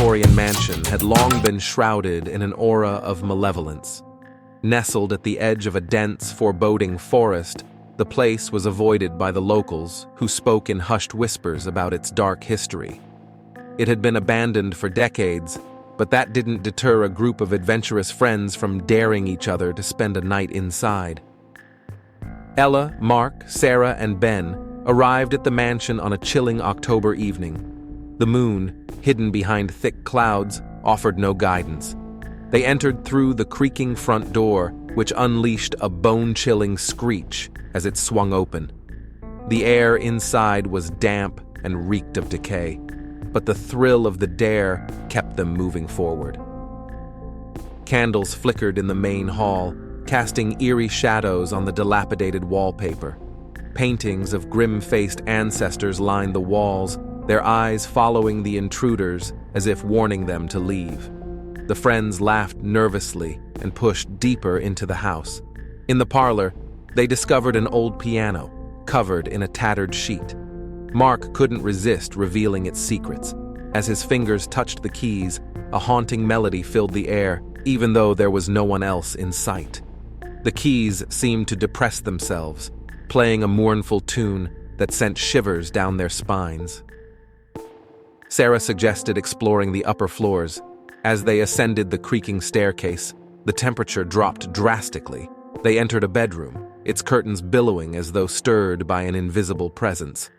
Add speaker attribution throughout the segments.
Speaker 1: Victorian mansion had long been shrouded in an aura of malevolence. Nestled at the edge of a dense, foreboding forest, the place was avoided by the locals, who spoke in hushed whispers about its dark history. It had been abandoned for decades, but that didn't deter a group of adventurous friends from daring each other to spend a night inside. Ella, Mark, Sarah, and Ben arrived at the mansion on a chilling October evening. The moon, hidden behind thick clouds, offered no guidance. They entered through the creaking front door, which unleashed a bone-chilling screech as it swung open. The air inside was damp and reeked of decay, but the thrill of the dare kept them moving forward. Candles flickered in the main hall, casting eerie shadows on the dilapidated wallpaper. Paintings of grim-faced ancestors lined the walls, their eyes following the intruders as if warning them to leave. The friends laughed nervously and pushed deeper into the house. In the parlor, they discovered an old piano, covered in a tattered sheet. Mark couldn't resist revealing its secrets. As his fingers touched the keys, a haunting melody filled the air, even though there was no one else in sight. The keys seemed to depress themselves, playing a mournful tune that sent shivers down their spines. Sarah suggested exploring the upper floors. As they ascended the creaking staircase, the temperature dropped drastically. They entered a bedroom, its curtains billowing as though stirred by an invisible presence.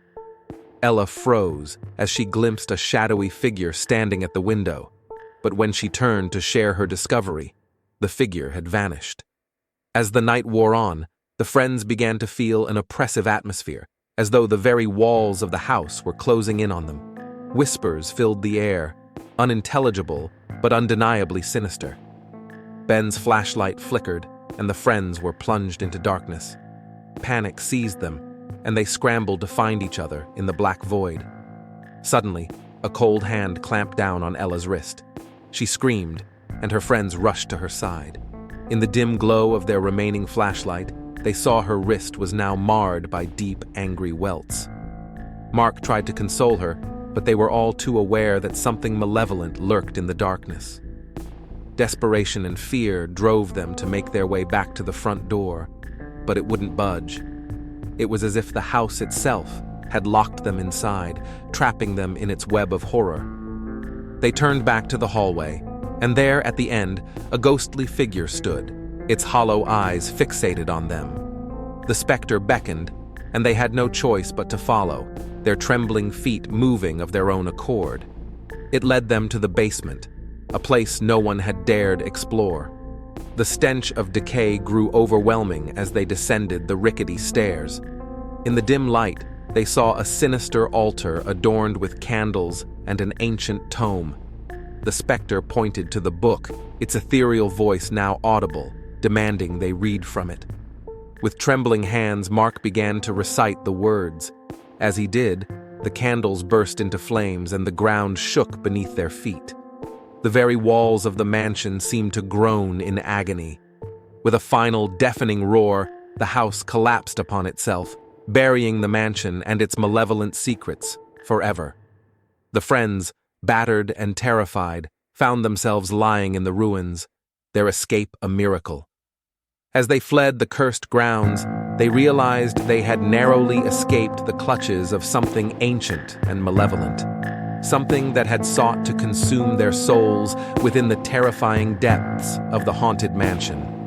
Speaker 1: Ella froze as she glimpsed a shadowy figure standing at the window, but when she turned to share her discovery, the figure had vanished. As the night wore on, the friends began to feel an oppressive atmosphere, as though the very walls of the house were closing in on them. Whispers filled the air, unintelligible but undeniably sinister. Ben's flashlight flickered, and the friends were plunged into darkness. Panic seized them, and they scrambled to find each other in the black void. Suddenly, a cold hand clamped down on Ella's wrist. She screamed, and her friends rushed to her side. In the dim glow of their remaining flashlight, they saw her wrist was now marred by deep, angry welts. Mark tried to console her, but they were all too aware that something malevolent lurked in the darkness. Desperation and fear drove them to make their way back to the front door, but it wouldn't budge. It was as if the house itself had locked them inside, trapping them in its web of horror. They turned back to the hallway, and there, at the end, a ghostly figure stood, its hollow eyes fixated on them. The specter beckoned, and they had no choice but to follow, their trembling feet moving of their own accord. It led them to the basement, a place no one had dared explore. The stench of decay grew overwhelming as they descended the rickety stairs. In the dim light, they saw a sinister altar adorned with candles and an ancient tome. The specter pointed to the book, its ethereal voice now audible, demanding they read from it. With trembling hands, Mark began to recite the words. As he did, the candles burst into flames and the ground shook beneath their feet. The very walls of the mansion seemed to groan in agony. With a final deafening roar, the house collapsed upon itself, burying the mansion and its malevolent secrets forever. The friends, battered and terrified, found themselves lying in the ruins, their escape a miracle. As they fled the cursed grounds, they realized they had narrowly escaped the clutches of something ancient and malevolent, something that had sought to consume their souls within the terrifying depths of the haunted mansion.